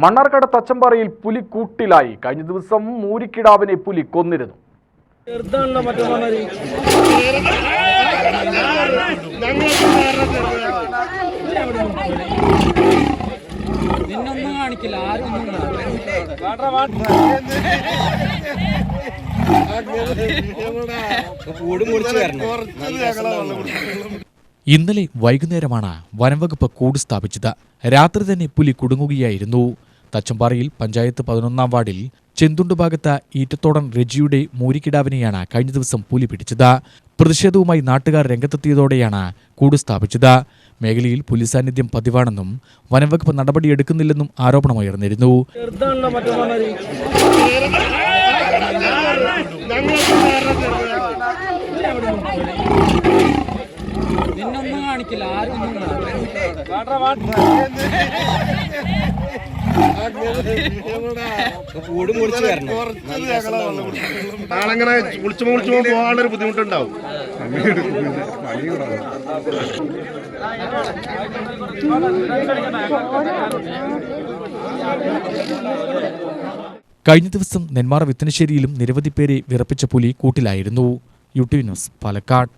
മണ്ണാർക്കാട് തച്ചമ്പാറയിൽ പുലി കൂട്ടിലായി. കഴിഞ്ഞ ദിവസം മൂരിക്കിടാവിനെ പുലി കൊന്നിരുന്നു. ഇന്നലെ വൈകുന്നേരമാണ് വനംവകുപ്പ് കൂട് സ്ഥാപിച്ചത്. രാത്രി തന്നെ പുലി കുടുങ്ങുകയായിരുന്നു. തച്ചമ്പാറയിൽ പഞ്ചായത്ത് 11-ാം വാർഡിൽ ചെന്തുണ്ട് ഭാഗത്ത് ഈറ്റത്തോടൻ റെജിയുടെ മൂരിക്കിടാവിനെയാണ് കഴിഞ്ഞ ദിവസം പുലി പിടിച്ചത്. പ്രതിഷേധവുമായി നാട്ടുകാർ രംഗത്തെത്തിയതോടെയാണ് കൂട് സ്ഥാപിച്ചത്. മേഖലയിൽ പുലി സാന്നിധ്യം പതിവാണെന്നും വനംവകുപ്പ് നടപടിയെടുക്കുന്നില്ലെന്നും ആരോപണമുയർന്നിരുന്നു. നാളെങ്ങനെ വിളിച്ചു പോകാനുള്ളൊരു ബുദ്ധിമുട്ടുണ്ടാവും. കഴിഞ്ഞ ദിവസം നെന്മാറ വിത്തനശ്ശേരിയിലും നിരവധി പേരെ വിറപ്പിച്ച പുലി കൂട്ടിലായിരുന്നു. U T V news, Palakkad.